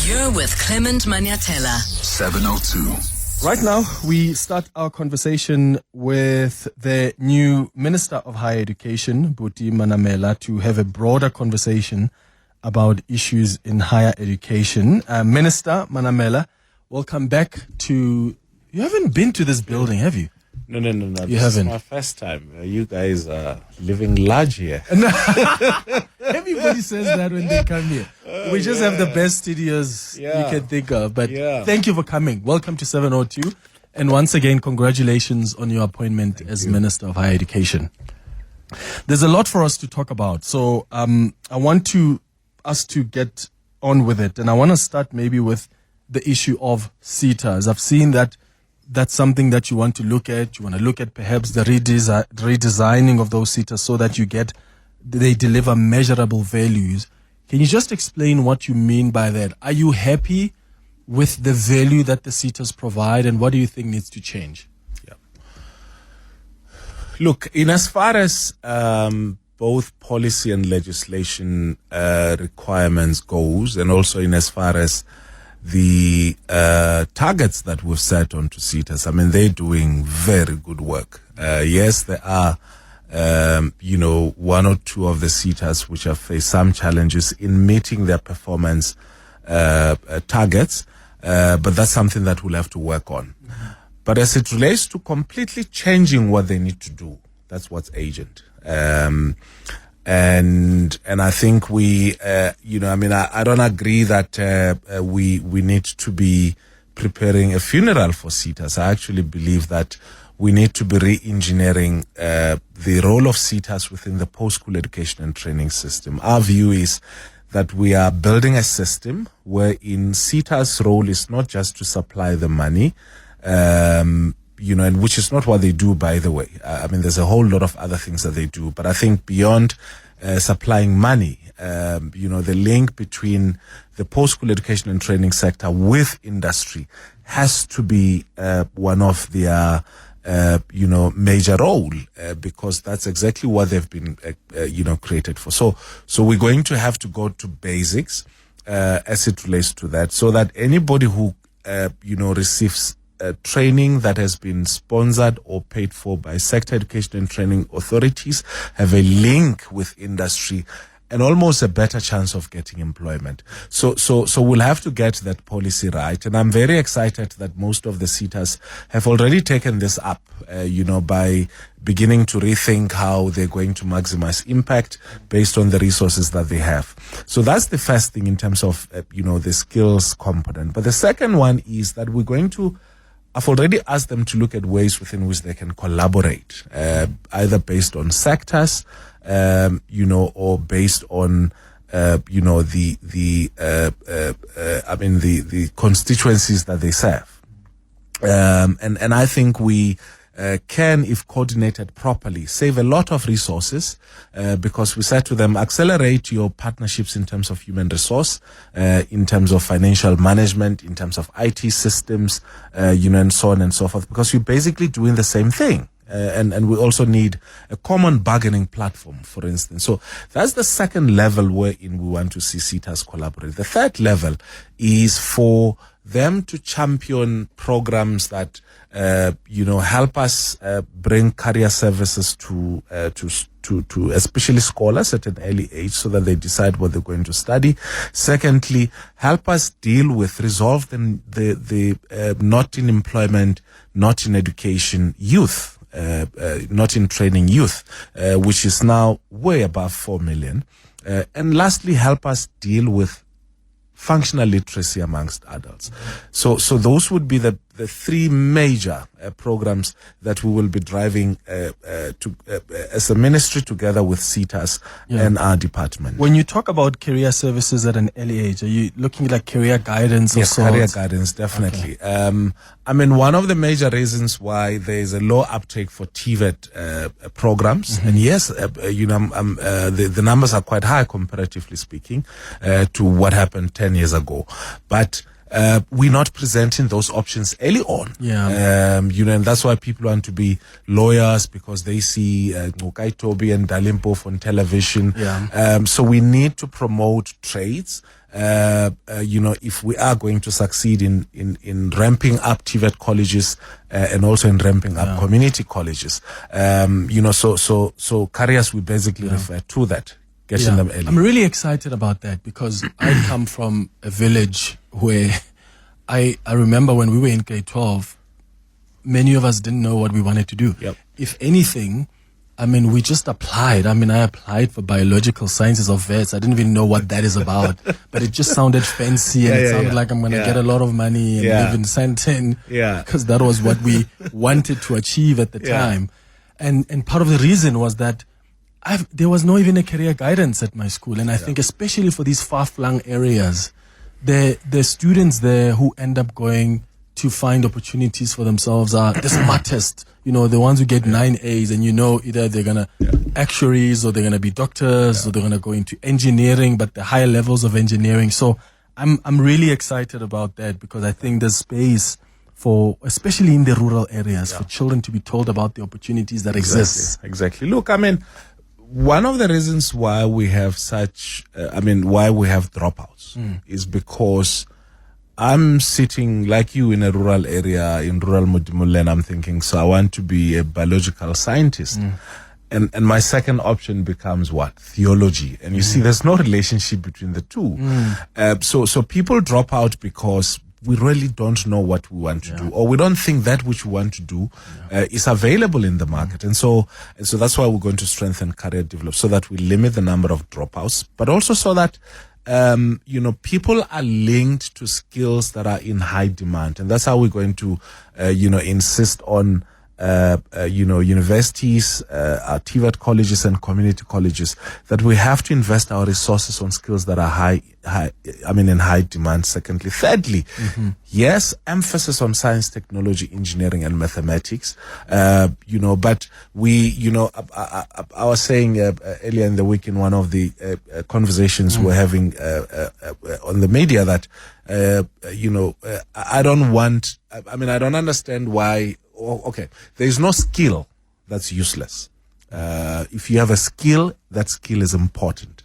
You're with Clement Manyathela. 702. Right now, we start our conversation with the new Minister of Higher Education, Buti Manamela, to have a broader conversation about issues in higher education. Minister Manamela, welcome back to... You haven't been to this building, have you? No. You haven't. Is my first time. You guys are living large here. Everybody says that when they come here. We just have the best studios you can think of. But thank you for coming. Welcome to 702. And once again, congratulations on your appointment as Minister of Higher Education. There's a lot for us to talk about. So I want us to get on with it. And I want to start maybe with the issue of SETAs. I've seen that that's something that you want to look at. You want to look at perhaps the redesigning of those SETAs so that they deliver measurable values. Can you just explain what you mean by that? Are you happy with the value that the SETAs provide, and what do you think needs to change? Yeah. Look, in as far as both policy and legislation requirements goes, and also in as far as the targets that we've set onto SETAs, I mean, they're doing very good work. Yes, there are, one or two of the SETAs which have faced some challenges in meeting their performance targets, but that's something that we'll have to work on. But as it relates to completely changing what they need to do, that's what's urgent. And I think I don't agree that we need to be preparing a funeral for SETAs. I actually believe that we need to be re-engineering the role of SETAs within the post-school education and training system. Our view is that we are building a system wherein SETAs' role is not just to supply the money, and which is not what they do, by the way. I mean, there's a whole lot of other things that they do. But I think beyond supplying money, the link between the post-school education and training sector with industry has to be one of their, major role, because that's exactly what they've been, created for. So we're going to have to go to basics as it relates to that, so that anybody who, receives training that has been sponsored or paid for by sector education and training authorities have a link with industry and almost a better chance of getting employment. So we'll have to get that policy right. And I'm very excited that most of the SETAs have already taken this up, by beginning to rethink how they're going to maximize impact based on the resources that they have. So that's the first thing in terms of, the skills component. But the second one is that I've already asked them to look at ways within which they can collaborate, either based on sectors, or based on, the constituencies that they serve. And I think we can, if coordinated properly, save a lot of resources, because we said to them, accelerate your partnerships in terms of human resource, in terms of financial management, in terms of IT systems, and so on and so forth, because we're basically doing the same thing. And we also need a common bargaining platform, for instance. So that's the second level wherein we want to see SETAs collaborate. The third level is for them to champion programs that, help us bring career services to especially scholars at an early age, so that they decide what they're going to study. Secondly, help us resolve the not in employment, not in education youth, not in training youth, which is now way above 4 million. And lastly, help us deal with functional literacy amongst adults. So those would be the three major programs that we will be driving as a ministry together with SETAs and our department. When you talk about career services at an early age, are you looking at career guidance? Yes, career guidance, definitely. Okay. One of the major reasons why there is a low uptake for TVET programs, and yes, the numbers are quite high comparatively speaking to what happened 10 years ago, but we're not presenting those options early on. And that's why people want to be lawyers, because they see Ngokai Toby and Dalimpof on television. So we need to promote trades. if we are going to succeed in ramping up TVET colleges and also in ramping up community colleges, so careers we basically refer to that, getting them early. I'm really excited about that because I come from a village where I remember when we were in K-12, many of us didn't know what we wanted to do. Yep. If anything, we just applied. I applied for biological sciences of vets. I didn't even know what that is about, but it just sounded fancy and it sounded like I'm going to get a lot of money and live in Sandton because that was what we wanted to achieve at the time. And part of the reason was that there was no even a career guidance at my school. And I think especially for these far-flung areas, the students there who end up going to find opportunities for themselves are the smartest, the ones who get 9 A's and either they're going to actuaries or they're going to be doctors or they're going to go into engineering, but the higher levels of engineering. So I'm really excited about that because I think there's space for, especially in the rural areas, for children to be told about the opportunities that exist. Exactly. Look, one of the reasons why we have why we have dropouts is because I'm sitting like you in a rural area in rural Modimolle, and I'm thinking, so I want to be a biological scientist. And my second option becomes what? Theology. And you see, there's no relationship between the two. So people drop out because we really don't know what we want to do, or we don't think that which we want to do is available in the market. And so that's why we're going to strengthen career development so that we limit the number of dropouts, but also so that people are linked to skills that are in high demand. And that's how we're going to, insist on, universities, our TVET colleges and community colleges, that we have to invest our resources on skills that are in high demand. Secondly, thirdly, yes, emphasis on science, technology, engineering, and mathematics. But we, I was saying earlier in the week in one of the conversations we're having on the media that, I don't understand why. Okay, there is no skill that's useless. If you have a skill, that skill is important.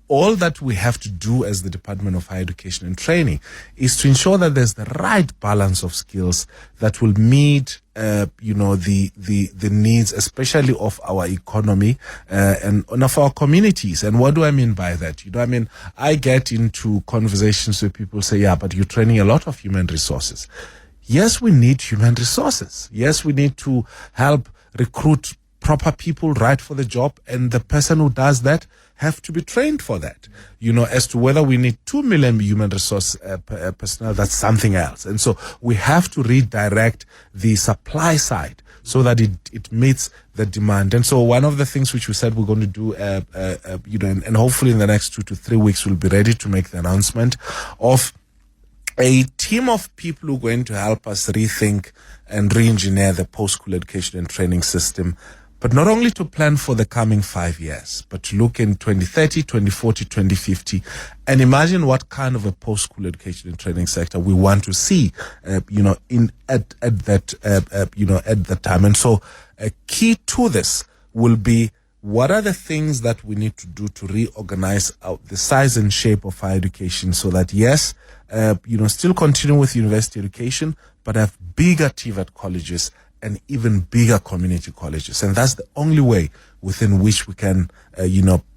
All that we have to do as the Department of Higher Education and Training is to ensure that there's the right balance of skills that will meet, the needs, especially of our economy and of our communities. And what do I mean by that? I get into conversations where people say, yeah, but you're training a lot of human resources. Yes, we need human resources. Yes, we need to help recruit proper people right for the job, and the person who does that have to be trained for that. As to whether we need 2 million human resource personnel, that's something else. And so we have to redirect the supply side so that it meets the demand. And so one of the things which we said we're going to do, and hopefully in the next 2 to 3 weeks, we'll be ready to make the announcement of a team of people who are going to help us rethink and re-engineer the post-school education and training system, but not only to plan for the coming 5 years, but to look in 2030, 2040, 2050, and imagine what kind of a post-school education and training sector we want to see, at that time. And so a key to this will be, what are the things that we need to do to reorganize the size and shape of higher education so that, yes, still continue with university education, but have bigger TVET colleges and even bigger community colleges. And that's the only way within which we can,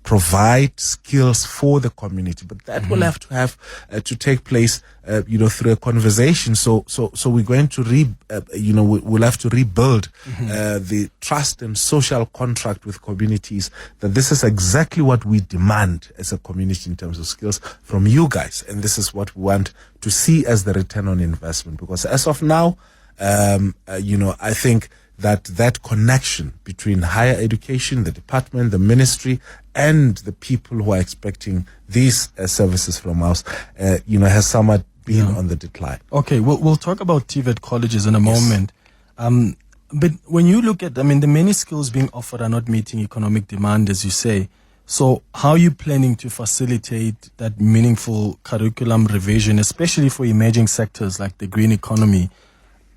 provide skills for the community. But that will have to take place, through a conversation. So we're going to we'll have to rebuild the trust and social contract with communities, that this is exactly what we demand as a community in terms of skills from you guys. And this is what we want to see as the return on investment. Because as of now, I think that connection between higher education, the department, the ministry, and the people who are expecting these services from us, has somewhat been on the decline. Okay, we'll talk about TVET colleges in a moment. But when you look at, the many skills being offered are not meeting economic demand, as you say. So how are you planning to facilitate that meaningful curriculum revision, especially for emerging sectors like the green economy,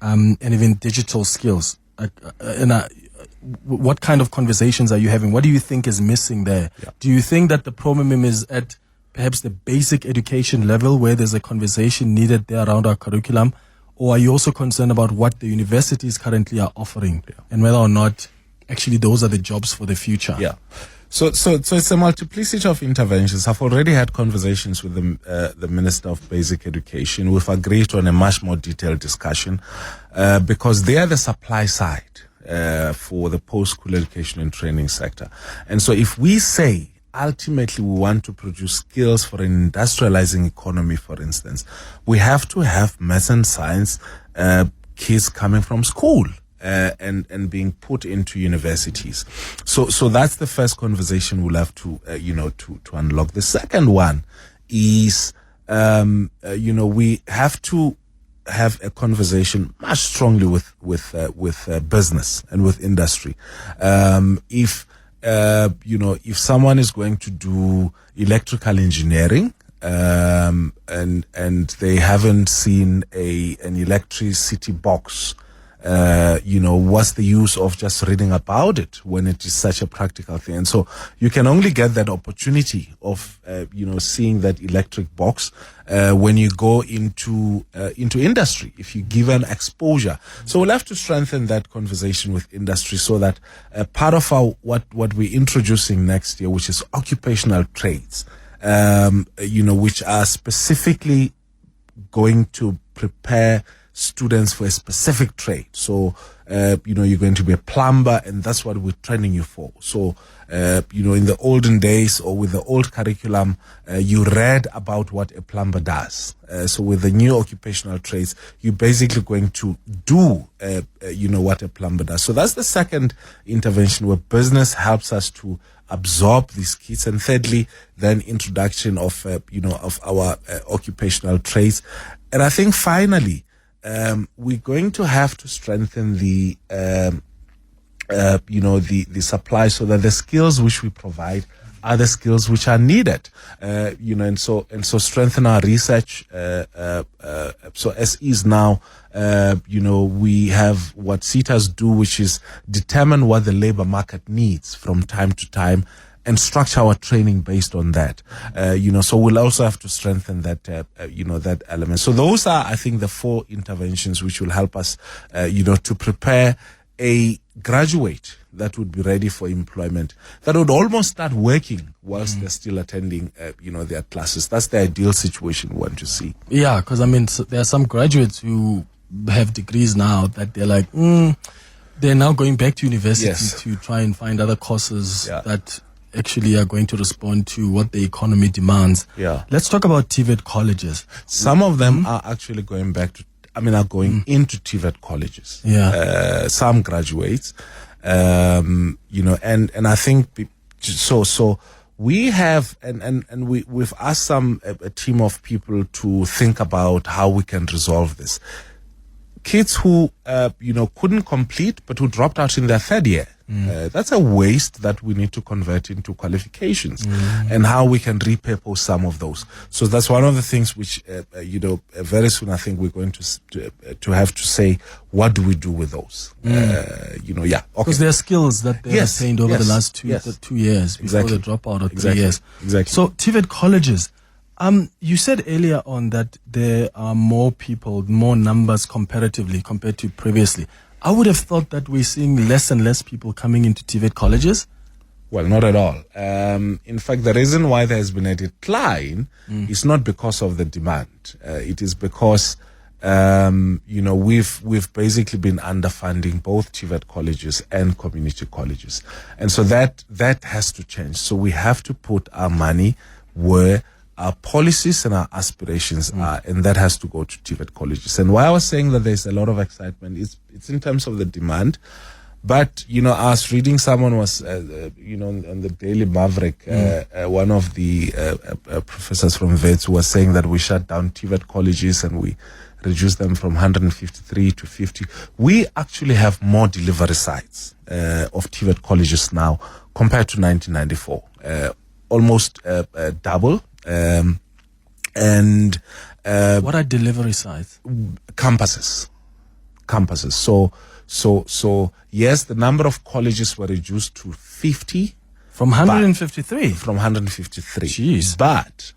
and even digital skills? What kind of conversations are you having? What do you think is missing there? Yeah. Do you think that the problem is at perhaps the basic education level where there's a conversation needed there around our curriculum? Or are you also concerned about what the universities currently are offering and whether or not actually those are the jobs for the future? Yeah. So it's a multiplicity of interventions. I've already had conversations with the Minister of Basic Education. We've agreed on a much more detailed discussion because they are the supply side for the post-school education and training sector. And so if we say ultimately we want to produce skills for an industrializing economy, for instance, we have to have maths and science kids coming from school. And being put into universities. So that's the first conversation we'll have to, to unlock. The second one is, we have to have a conversation much strongly with business and with industry. If someone is going to do electrical engineering, and they haven't seen an electricity box, what's the use of just reading about it when it is such a practical thing? And so you can only get that opportunity of, seeing that electric box, when you go into industry, if you give an exposure. So we'll have to strengthen that conversation with industry so that part of what we're introducing next year, which is occupational trades, which are specifically going to prepare students for a specific trade. So, you're going to be a plumber, and that's what we're training you for. So, in the olden days or with the old curriculum, you read about what a plumber does. So with the new occupational trades, you're basically going to do, what a plumber does. So that's the second intervention where business helps us to absorb these kids. And thirdly, then introduction of our occupational trades. And I think finally, we're going to have to strengthen the supply so that the skills which we provide are the skills which are needed, and so strengthen our research. So as is now, we have what SETAs do, which is determine what the labor market needs from time to time, and structure our training based on that. So we'll also have to strengthen that, that element. So those are, I think, the 4 interventions which will help us, to prepare a graduate that would be ready for employment, that would almost start working whilst they're still attending, their classes. That's the ideal situation we want to see. Yeah, because there are some graduates who have degrees now that they're like, they're now going back to university to try and find other courses that actually are going to respond to what the economy demands. Yeah. Let's talk about TVET colleges. Some of them are actually going back to, are going into TVET colleges. Yeah. Some graduates, and I think so we have, and we've asked a team of people to think about how we can resolve this. Kids who, couldn't complete, but who dropped out in their 3rd year. That's a waste that we need to convert into qualifications, and how we can repurpose some of those. So that's one of the things which, very soon I think we're going to have to say, what do we do with those? Because there are skills that they attained over the last 2 years before they drop out, or 3 years. Exactly. So TVET colleges. You said earlier on that there are more people, more numbers comparatively compared to previously. I would have thought that we're seeing less and less people coming into TVET colleges. Well, not at all. In fact, the reason why there has been a decline is not because of the demand. It is because, we've basically been underfunding both TVET colleges and community colleges. And so that has to change. So we have to put our money where our policies and our aspirations are, and that has to go to TVET colleges. And why I was saying that there's a lot of excitement is it's in terms of the demand. But, I was reading, someone was, on the Daily Maverick, one of the professors from VETS was saying that we shut down TVET colleges and we reduced them from 153 to 50. We actually have more delivery sites of TVET colleges now compared to 1994, almost double. What are delivery sites? Campuses. So yes, the number of colleges were reduced to 50. From 153? From 153. Jeez. But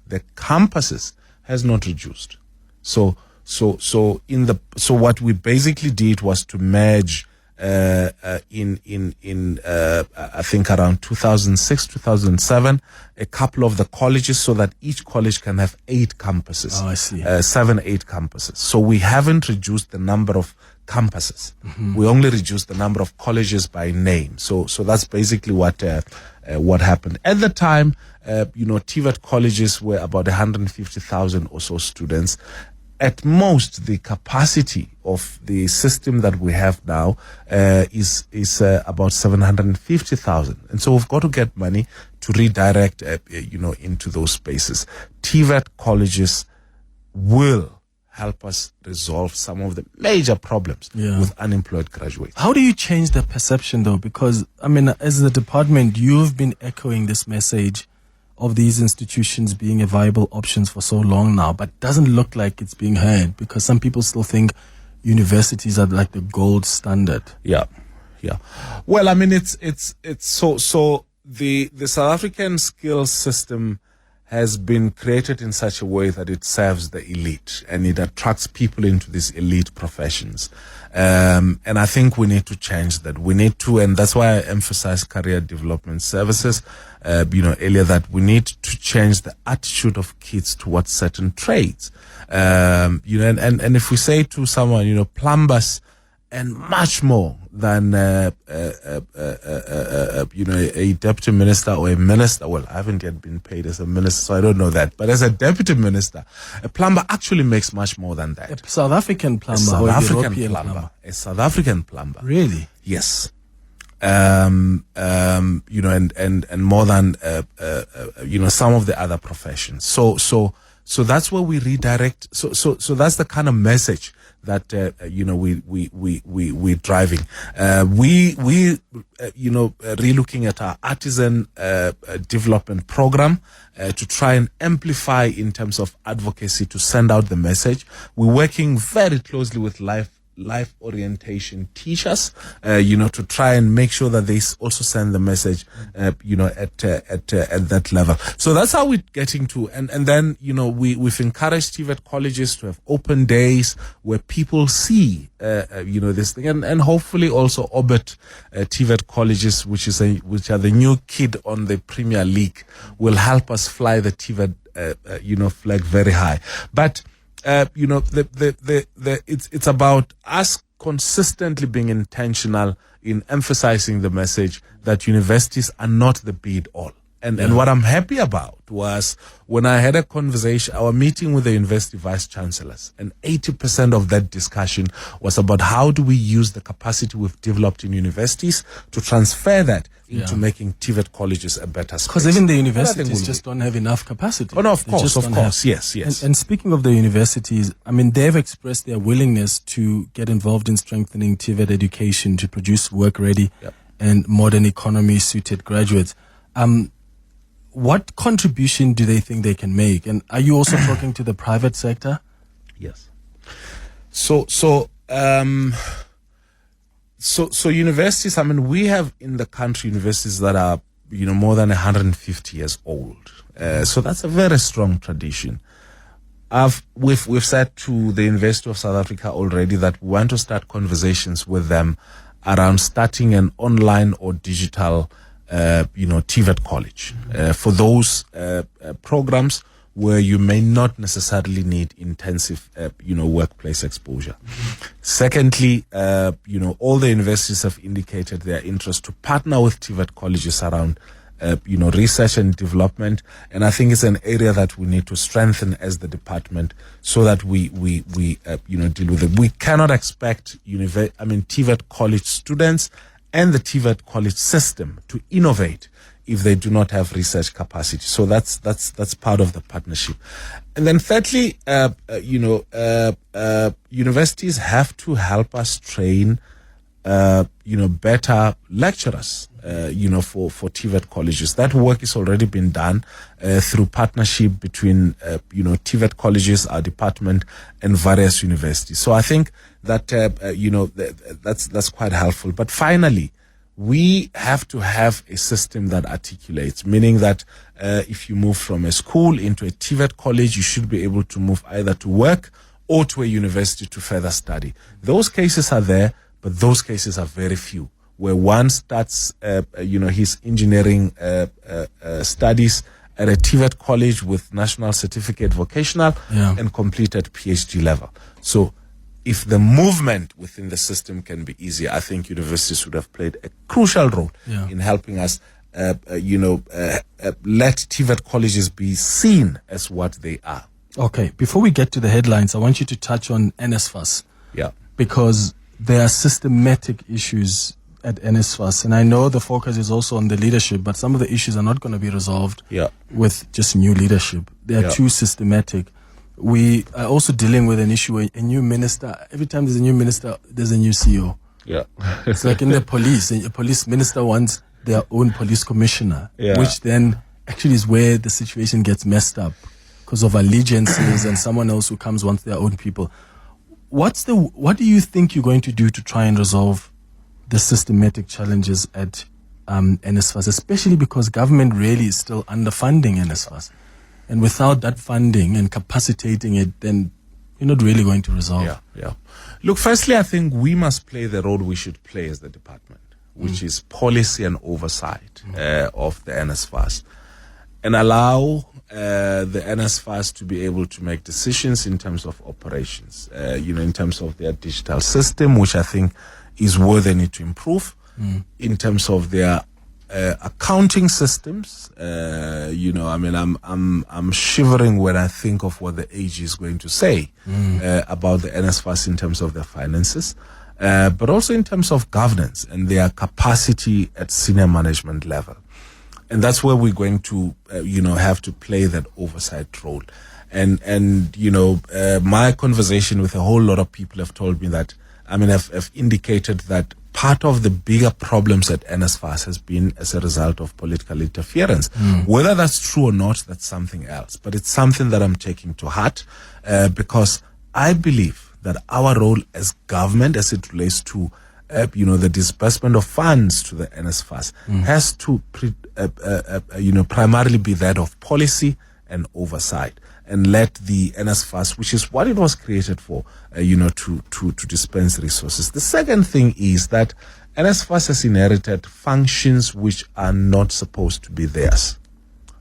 the campuses has not reduced. So what we basically did was to merge I think around 2006, 2007, a couple of the colleges so that each college can have 8 campuses. Oh, I see. 7, 8 campuses. So we haven't reduced the number of campuses. We only reduced the number of colleges by name. So that's basically what happened. At the time, TVET colleges were about 150,000 or so students. At most, the capacity of the system that we have now is about 750,000, and so we've got to get money to redirect, into those spaces. TVET colleges will help us resolve some of the major problems with unemployed graduates. How do you change the perception, though? Because as the department, you've been echoing this message of these institutions being a viable options for so long now, but doesn't look like it's being heard, because some people still think universities are like the gold standard. Yeah. Well, it's so the South African skills system has been created in such a way that it serves the elite and it attracts people into these elite professions. And I think we need to change that. We need to, and that's why I emphasize career development services, earlier, that we need to change the attitude of kids towards certain trades. And if we say to someone, plumbers and much more than, a deputy minister or a minister. Well, I haven't yet been paid as a minister, so I don't know that. But as a deputy minister, a plumber actually makes much more than that. A South African plumber, a South African plumber. Really? Yes. And more than, some of the other professions. So that's where we redirect. So that's the kind of message that we're driving. Relooking at our artisan development program to try and amplify in terms of advocacy to send out the message. We're working very closely with life orientation teachers, to try and make sure that they also send the message, at that level. So that's how we're getting to, and then, we've encouraged TVET colleges to have open days where people see, this thing, and hopefully also orbit TVET colleges, which are the new kid on the Premier League, will help us fly the TVET, flag very high. But it's about us consistently being intentional in emphasizing the message that universities are not the be-all. And what I'm happy about was when I had our meeting with the university vice chancellors, and 80% of that discussion was about how do we use the capacity we've developed in universities to transfer that into making TVET colleges a better space. Because even the universities just don't have enough capacity. Oh, no, of course. Yes. And speaking of the universities, they've expressed their willingness to get involved in strengthening TVET education to produce work-ready and modern economy-suited graduates. What contribution do they think they can make? And are you also talking to the private sector? Yes. So universities, we have in the country universities that are, more than 150 years old. So that's a very strong tradition. We've said to the University of South Africa already that we want to start conversations with them around starting an online or digital TVET college for those programs where you may not necessarily need intensive workplace exposure. Secondly, all the universities have indicated their interest to partner with TVET colleges around research and development, and I think it's an area that we need to strengthen as the department so that we deal with it. We cannot expect TVET college students and the TVET college system to innovate if they do not have research capacity. So that's part of the partnership. And then thirdly, universities have to help us train, better lecturers, for TVET colleges. That work is already been done through partnership between, TVET colleges, our department, and various universities. So I think that, that's quite helpful. But finally, we have to have a system that articulates, meaning that if you move from a school into a TVET college, you should be able to move either to work or to a university to further study. Those cases are there, but those cases are very few, where one starts, his engineering studies at a TVET college with national certificate vocational and complete at PhD level. So if the movement within the system can be easier, I think universities would have played a crucial role in helping us, let TVET colleges be seen as what they are. Okay, before we get to the headlines, I want you to touch on NSFAS. Yeah. Because there are systematic issues at NSFAS, and I know the focus is also on the leadership, but some of the issues are not going to be resolved with just new leadership. They are too systematic. We are also dealing with an issue where a new minister, every time there's a new minister, there's a new CEO. Yeah. It's like in the police, a police minister wants their own police commissioner, which then actually is where the situation gets messed up because of allegiances and someone else who comes wants their own people. What do you think you're going to do to try and resolve the systematic challenges at NSFAS, especially because government really is still underfunding NSFAS? And without that funding and capacitating it, then you're not really going to resolve. Yeah. Look, firstly, I think we must play the role we should play as the department, which is policy and oversight of the NSFAS, and allow the NSFAS to be able to make decisions in terms of operations, in terms of their digital system, which I think is where they need to improve, in terms of their accounting systems. I'm shivering when I think of what the AG is going to say about the NSFAS in terms of their finances, but also in terms of governance and their capacity at senior management level. And that's where we're going to, have to play that oversight role. And my conversation with a whole lot of people have told me that, have indicated that part of the bigger problems at NSFAS has been as a result of political interference. Whether that's true or not, that's something else. But it's something that I'm taking to heart because I believe that our role as government, as it relates to the disbursement of funds to the NSFAS, has to primarily be that of policy and oversight, and let the NSFAS, which is what it was created for, to dispense resources. The second thing is that NSFAS has inherited functions which are not supposed to be theirs.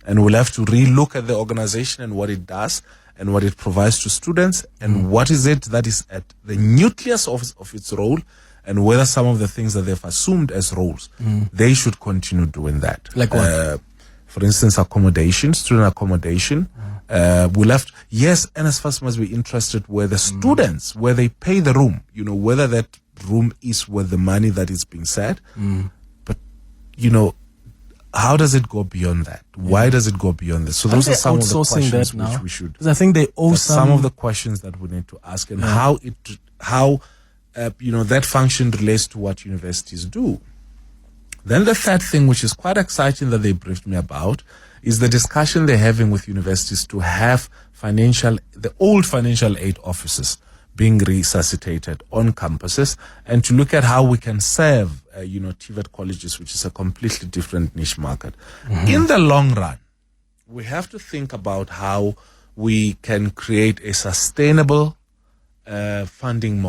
And we'll have to relook at the organization and what it does and what it provides to students and what is it that is at the nucleus of its role, and whether some of the things that they've assumed as roles, they should continue doing that. Like what? For instance, student accommodation. Yes, NSFAS must be interested where the students, where they pay the room, whether that room is worth the money that is being said. But, how does it go beyond that? Why does it go beyond this? So those are some of the questions which we should. Because I think they owe some of the questions that we need to ask, and how that function relates to what universities do. Then the third thing, which is quite exciting that they briefed me about, is the discussion they're having with universities to have the old financial aid offices being resuscitated on campuses, and to look at how we can serve, TVET colleges, which is a completely different niche market. In the long run, we have to think about how we can create a sustainable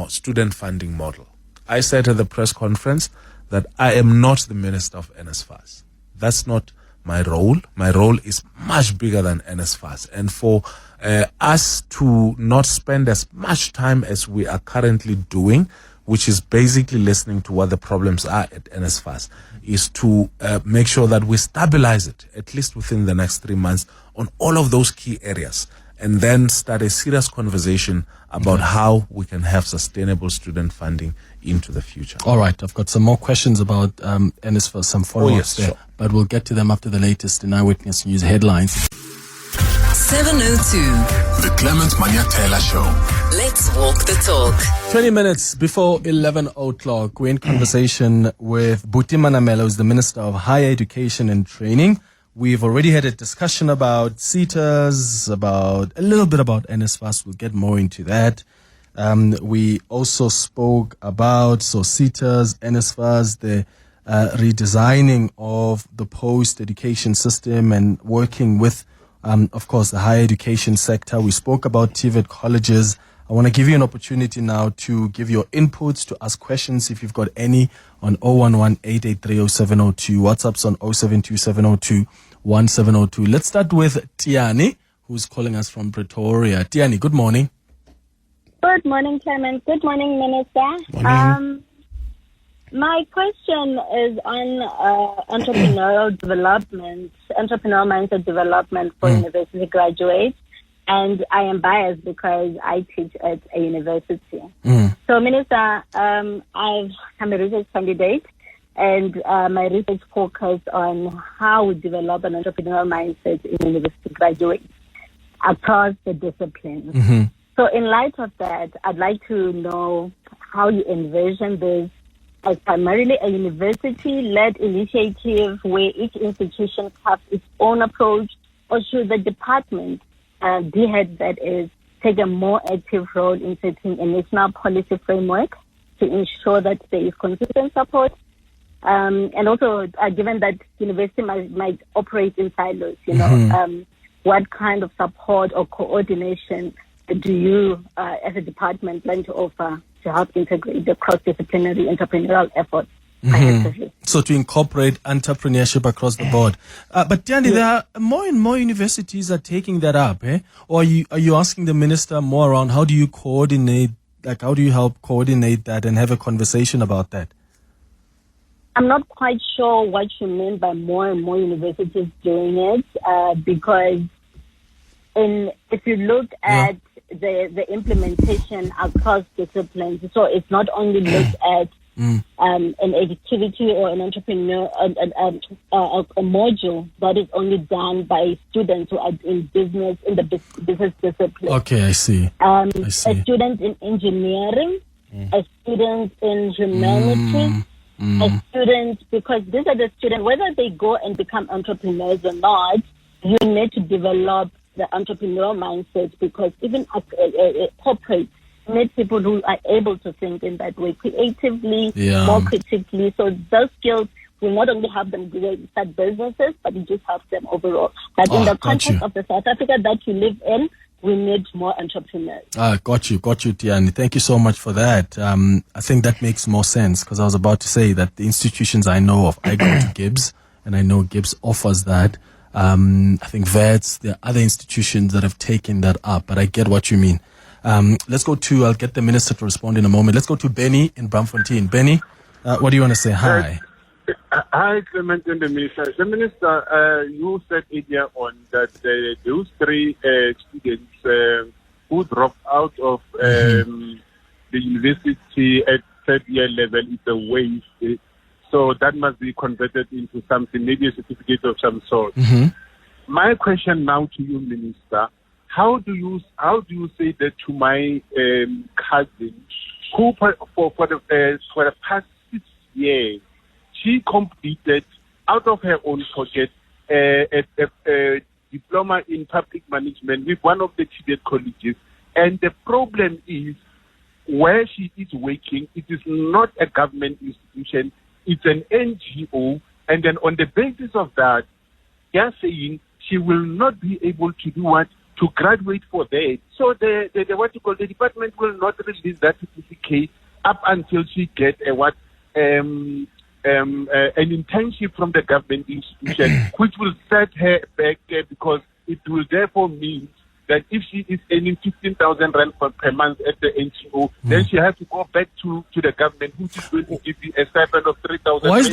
student funding model. I said at the press conference that I am not the minister of NSFAS. That's not my role. My role is much bigger than NSFAS. And for us to not spend as much time as we are currently doing, which is basically listening to what the problems are at NSFAS, is to make sure that we stabilize it, at least within the next 3 months, on all of those key areas, and then start a serious conversation about how we can have sustainable student funding into the future. All right, I've got some more questions about NSFAS, some follow-ups there, but we'll get to them after the latest in Eyewitness News headlines. 702. The Clement Manyathela Show. Let's walk the talk. 20 minutes before 11 o'clock, we're in conversation with Buti Manamela, who's the Minister of Higher Education and Training. We've already had a discussion about SETAs, about a little bit about NSFAS. We'll get more into that. We also spoke about SETAs, NSFAS, the redesigning of the post-education system and working with, of course, the higher education sector. We spoke about TVET colleges. I want to give you an opportunity now to give your inputs, to ask questions if you've got any on 011-883-0702. WhatsApp's on 072-702-1702. Let's start with Tiani, who's calling us from Pretoria. Tiani, good morning. Good morning, Clement. Good morning, Minister. Morning. My question is on entrepreneurial development, entrepreneurial mindset development for university graduates. And I am biased because I teach at a university. So, Minister, I'm a research candidate, and my research focused on how we develop an entrepreneurial mindset in university graduates across the disciplines. So, in light of that, I'd like to know how you envision this as primarily a university-led initiative where each institution has its own approach, or should the department DHET, that is, take a more active role in setting a national policy framework to ensure that there is consistent support. And also, given that university might operate in silos, what kind of support or coordination do you, as a department, plan to offer to help integrate the cross-disciplinary entrepreneurial efforts? So to incorporate entrepreneurship across the board. But Tiani, there are more and more universities are taking that up, eh? Or are you asking the minister more around how do you coordinate, how do you help coordinate that and have a conversation about that? I'm not quite sure what you mean by more and more universities doing it, because if you look at the implementation across disciplines, so it's not only looked at an activity or an entrepreneur, a module that is only done by students who are in the business discipline. Okay, I see. A student in engineering, a student in humanities, a student, because these are the students, whether they go and become entrepreneurs or not, you need to develop the entrepreneurial mindset, because even corporate need people who are able to think in that way, creatively, more critically. So those skills will not only help them start businesses, but it just helps them overall. But in the context of the South Africa that you live in, we need more entrepreneurs. Got you, Tiani. Thank you so much for that. I think that makes more sense, because I was about to say that the institutions I know of, I go to Gibbs, and I know Gibbs offers that. I think VETs, there are other institutions that have taken that up, but I get what you mean. I'll get the minister to respond in a moment. Let's go to Benny in Braamfontein. Benny, what do you want to say? Hi. Hi, Clement and the minister. The minister, you said earlier on that those three students who dropped out of the university at third-year level is a waste. So that must be converted into something, maybe a certificate of some sort. My question now to you, Minister, how do you say that to my cousin, who for the past 6 years, she completed out of her own pocket a diploma in public management with one of the TVET colleges, and the problem is where she is working, it is not a government institution, it's an NGO, and then on the basis of that, they are saying she will not be able to do what? To graduate for that. So the department will not release that certificate up until she gets an internship from the government institution, which will set her back because it will therefore mean that if she is earning 15,000 rand per month at the NGO, then she has to go back to the government, which is going to give you a stipend of 3,000. Why is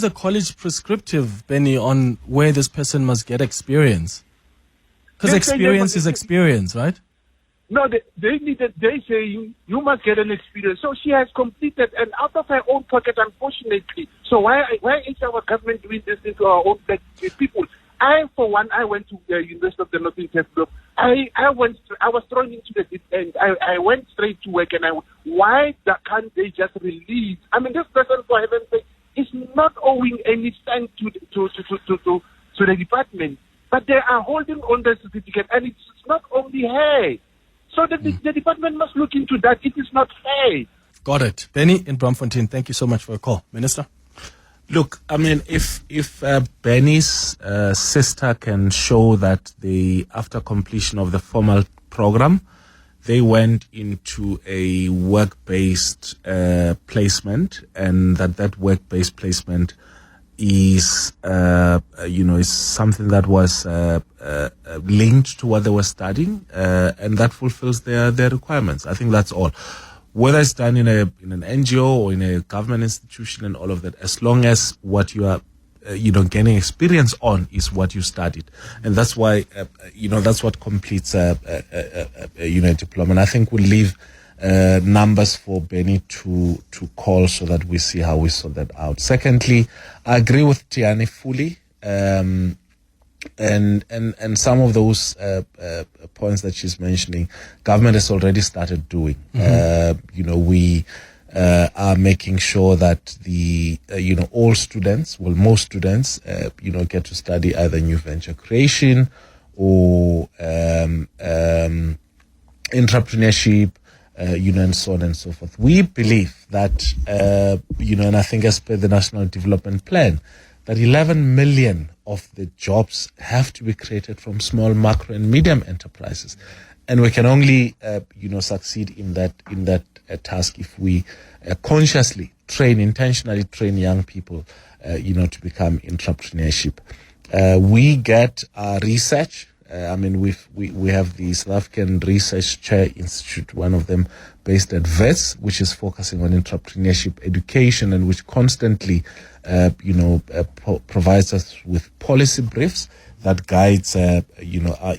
the college prescriptive, Benny, on where this person must get experience? Because experience is experience, right? No, they're saying you must get an experience. So she has completed, and out of her own pocket, unfortunately. So why is our government doing this into our own people? I went to the University of the Northern Cape. I was thrown into the deep end. I went straight to work, and why can't they just release? I mean, this person, for heaven's sake, is not owing any cent to the department, but they are holding on the certificate, and it's not only her. So the department must look into that. It is not fair. Got it. Benny in Braamfontein, thank you so much for your call. Minister? Look, I mean, if Benny's sister can show that after completion of the formal program, they went into a work-based placement, and that work-based placement is is something that was linked to what they were studying, and that fulfills their requirements. I think that's all. Whether it's done in an NGO or in a government institution and all of that, as long as what you are gaining experience on is what you studied, and that's why that's what completes a diploma. And I think we'll leave numbers for Benny to call so that we see how we sort that out. Secondly, I agree with Tiani fully, and some of those points that she's mentioning, government has already started doing. We are making sure that all students, most students, get to study either new venture creation or entrepreneurship, and so on and so forth. We believe that, and I think as per the National Development Plan, that 11 million of the jobs have to be created from small, macro, and medium enterprises, and we can only, succeed in that task if we consciously intentionally train young people, to become entrepreneurship. We get our research. We have the South African Research Chair Institute, one of them based at VETS, which is focusing on entrepreneurship education and which constantly, provides us with policy briefs that guides, our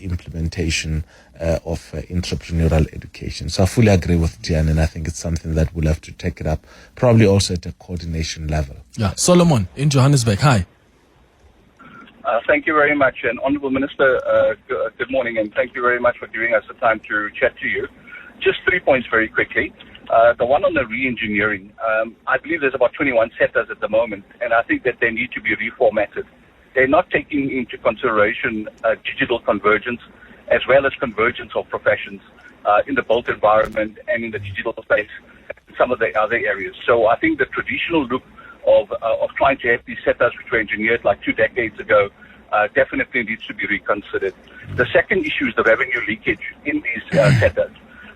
implementation of entrepreneurial education. So I fully agree with Tian, and I think it's something that we'll have to take it up, probably also at a coordination level. Yeah, Solomon in Johannesburg. Hi. Thank you very much. And Honourable Minister, good morning, and thank you very much for giving us the time to chat to you. Just 3 points very quickly. The one on the re-engineering, I believe there's about 21 SETAs at the moment, and I think that they need to be reformatted. They're not taking into consideration digital convergence as well as convergence of professions in the built environment and in the digital space, and some of the other areas. So I think the traditional look of trying to have these SETAs which were engineered like 2 decades ago definitely needs to be reconsidered. The second issue is the revenue leakage in these SETAs.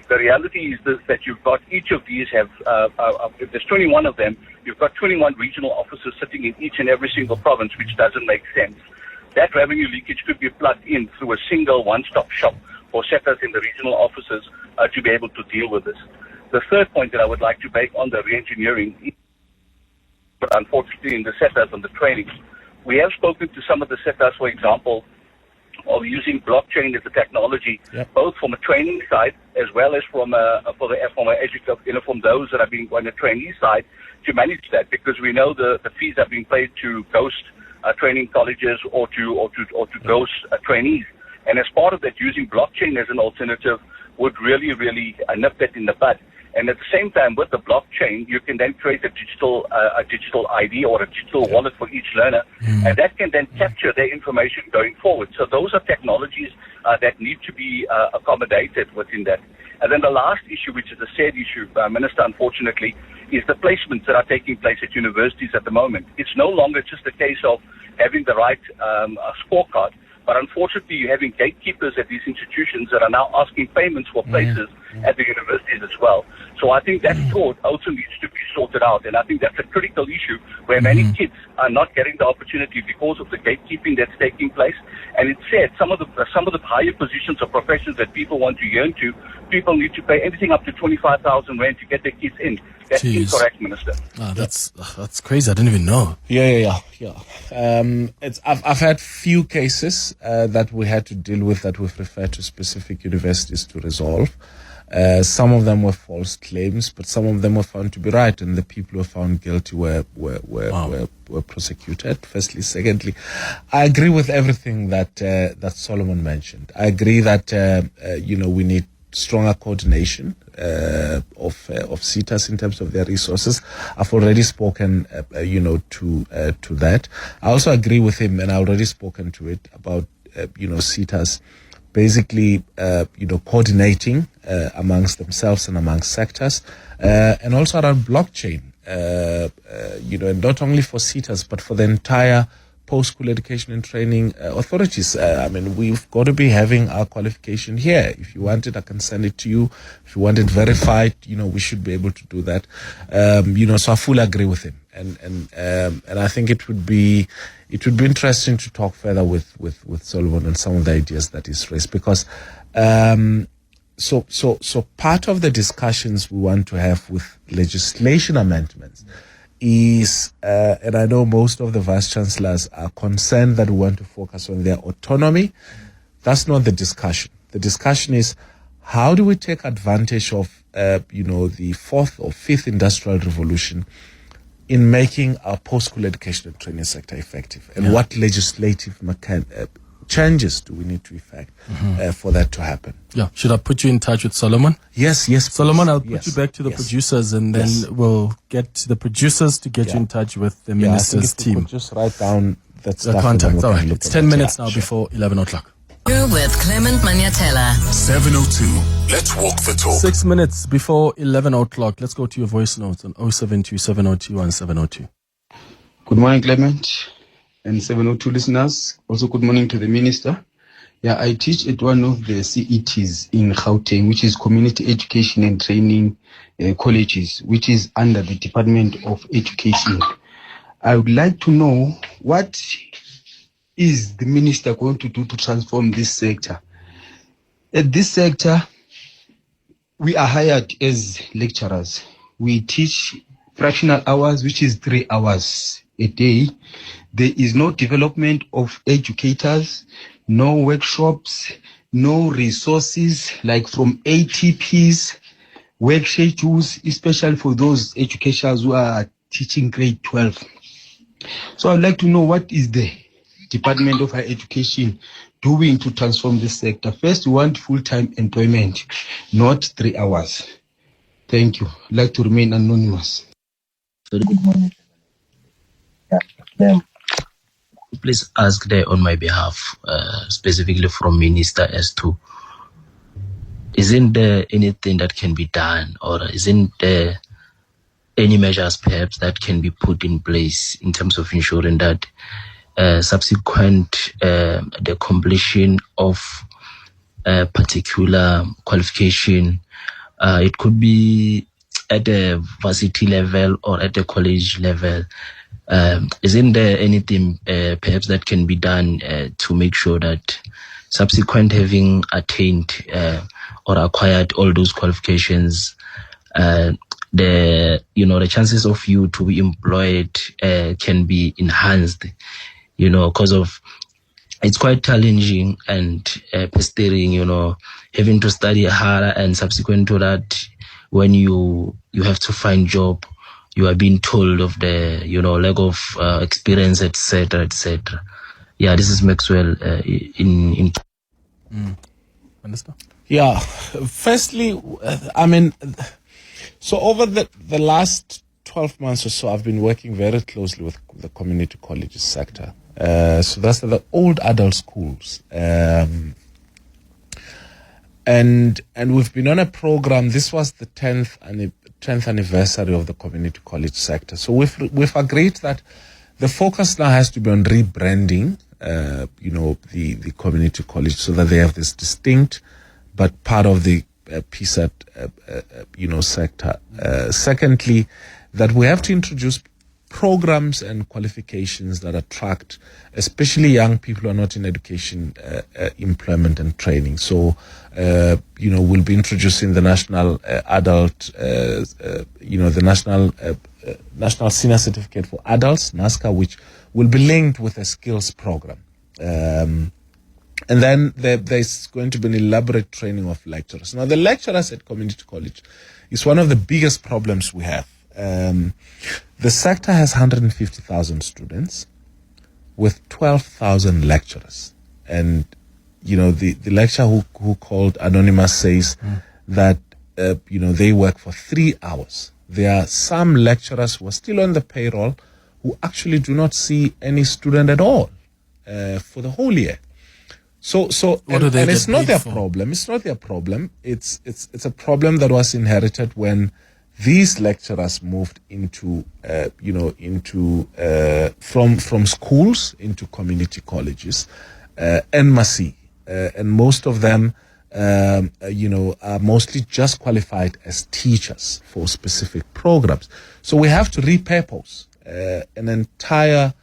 The reality is that you've got each of these have, if there's 21 of them, you've got 21 regional offices sitting in each and every single province, which doesn't make sense. That revenue leakage could be plugged in through a single one-stop shop for SETAs in the regional offices to be able to deal with this. The third point that I would like to make on the re-engineering, but unfortunately in the SETAs on the training, we have spoken to some of the SETAs, for example, of using blockchain as a technology, both from a training side as well as from those that are being on the trainee side to manage that, because we know the fees are being paid to ghost training colleges or to ghost trainees, and as part of that, using blockchain as an alternative would really nip that in the bud. And at the same time, with the blockchain, you can then create a digital ID or a digital wallet for each learner, and that can then capture their information going forward. So those are technologies that need to be accommodated within that. And then the last issue, which is a sad issue, Minister, unfortunately, is the placements that are taking place at universities at the moment. It's no longer just a case of having the right scorecard, but unfortunately, you're having gatekeepers at these institutions that are now asking payments for places at the universities as well. So I think that thought also needs to be sorted out, and I think that's a critical issue where many kids are not getting the opportunity because of the gatekeeping that's taking place. And it's said some of the higher positions or professions that people want to yearn to, people need to pay anything up to 25,000 rand to get their kids in. That's incorrect, Minister. That's crazy. I didn't even know. Yeah. I've had few cases that we had to deal with that we've referred to specific universities to resolve. Some of them were false claims, but some of them were found to be right, and the people who were found guilty were prosecuted. Firstly, secondly, I agree with everything that Solomon mentioned. I agree that we need stronger coordination of SETAs in terms of their resources. I've already spoken, to that. I also agree with him, and I've already spoken to it about, SETAs basically, coordinating amongst themselves and amongst sectors, and also around blockchain. and not only for SETAs, but for the entire post-school education and training authorities. We've got to be having our qualification here. If you want it, I can send it to you. If you want it verified, we should be able to do that. So I fully agree with him. And I think it would be interesting to talk further with Solomon on some of the ideas that he's raised, because so part of the discussions we want to have with legislation amendments is, and I know most of the vice chancellors are concerned that we want to focus on their autonomy. That's not the discussion. The discussion is, how do we take advantage of the fourth or fifth industrial revolution in making our post-school education and training sector effective, and what legislative changes do we need to effect for that to happen? Yeah. Should I put you in touch with Solomon? Yes. Solomon, I'll put you back to the producers, and then we'll get the producers to get you in touch with the minister's team. You could just write down that stuff. The contact. All right. It's 10 minutes now before 11 o'clock. You're with Clement Manyathela. 7:02. Let's walk the talk. 6 minutes before 11 o'clock. Let's go to your voice notes on 072 702 and 702. Good morning, Clement and 702 listeners. Also, good morning to the minister. Yeah, I teach at one of the CETs in Gauteng, which is Community Education and Training Colleges, which is under the Department of Education. I would like to know, what is the minister going to do to transform this sector? At this sector, we are hired as lecturers. We teach fractional hours, which is 3 hours a day. There is no development of educators, no workshops, no resources like from ATPs, work schedules, especially for those educators who are teaching grade 12. So I'd like to know, what is the Department of Higher Education doing to transform this sector? First, we want full-time employment, not 3 hours. Thank you. I'd like to remain anonymous. Good morning. Please ask there on my behalf, specifically from Minister, as to, isn't there anything that can be done, or isn't there any measures perhaps that can be put in place in terms of ensuring that subsequent the completion of a particular qualification, it could be at a varsity level or at a college level, isn't there anything perhaps that can be done to make sure that subsequent having attained or acquired all those qualifications, the chances of you to be employed can be enhanced, because of, it's quite challenging and pestering, having to study harder, and subsequent to that, when you have to find job, you are being told of the lack of experience, etc., etc. Yeah, this is Maxwell in. Understand? Yeah. Firstly, so over the last 12 months or so, I've been working very closely with the community colleges sector. So that's the old adult schools. And we've been on a program. This was the 10th anniversary of the community college sector. So we've agreed that the focus now has to be on rebranding, the community college, so that they have this distinct but part of the PSAT, sector. Secondly, that we have to introduce programs and qualifications that attract, especially young people who are not in education, employment and training. So, we'll be introducing the national adult, the national senior certificate for adults, NASCA, which will be linked with a skills program. And then there's going to be an elaborate training of lecturers. Now, the lecturers at community college is one of the biggest problems we have. The sector has 150,000 students with 12,000 lecturers. And, the lecturer who called Anonymous says that, they work for 3 hours. There are some lecturers who are still on the payroll who actually do not see any student at all for the whole year. So and it's not their problem. It's not their problem. It's a problem that was inherited when these lecturers moved into, from schools into community colleges, NSFAS, and most of them, are mostly just qualified as teachers for specific programs. So we have to repurpose an entire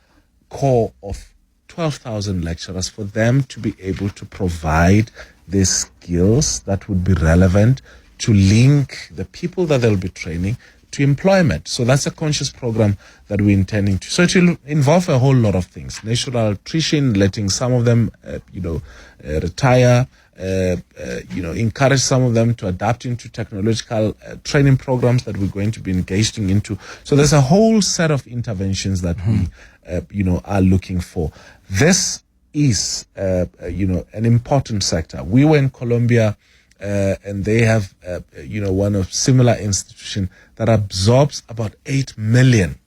core of 12,000 lecturers for them to be able to provide the skills that would be relevant to link the people that they'll be training to employment. So that's a conscious program that we're intending to. So it will involve a whole lot of things. Natural attrition, letting some of them, retire, encourage some of them to adapt into technological training programs that we're going to be engaging into. So there's a whole set of interventions that we, are looking for. This is, an important sector. We were in Colombia, and they have, one of similar institution that absorbs about 8 million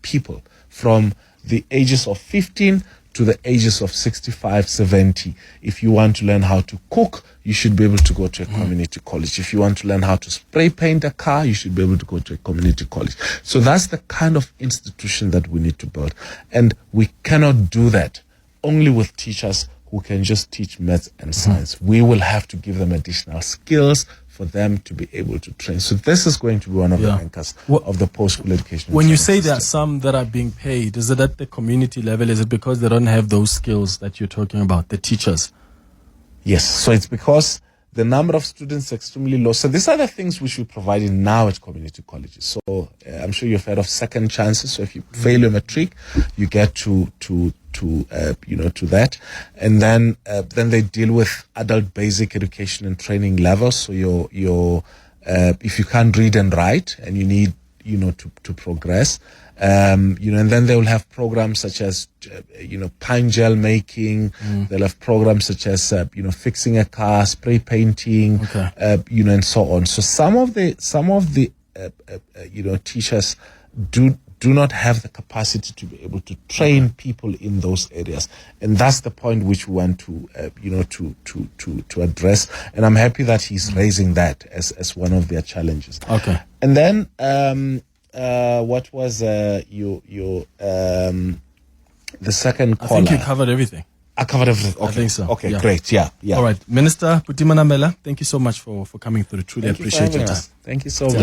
people from the ages of 15 to the ages of 65, 70. If you want to learn how to cook, you should be able to go to a community college. If you want to learn how to spray paint a car, you should be able to go to a community college. So that's the kind of institution that we need to build. And we cannot do that only with teachers who can just teach maths and science. We will have to give them additional skills for them to be able to train. So this is going to be one of the anchors of the post-school education. When you say there are some that are being paid, is it at the community level? Is it because they don't have those skills that you're talking about, the teachers? Yes. So it's because the number of students is extremely low. So these are the things which we're providing now at community colleges. So I'm sure you've heard of second chances. So if you fail your matric, you get to that, and then they deal with adult basic education and training levels. So your if you can't read and write and you need to progress, and then they will have programs such as pine gel making. They'll have programs such as fixing a car, spray painting, and so on. So some of the teachers do not have the capacity to be able to train people in those areas, and that's the point which we want to to address. And I'm happy that he's raising that as one of their challenges. Okay. And then what was your the second caller? I think you covered everything. I covered everything. Okay. I think so. Okay, great. Yeah. All right, Minister Buti Manamela, thank you so much for coming through. Truly appreciate your time. Thank you so much.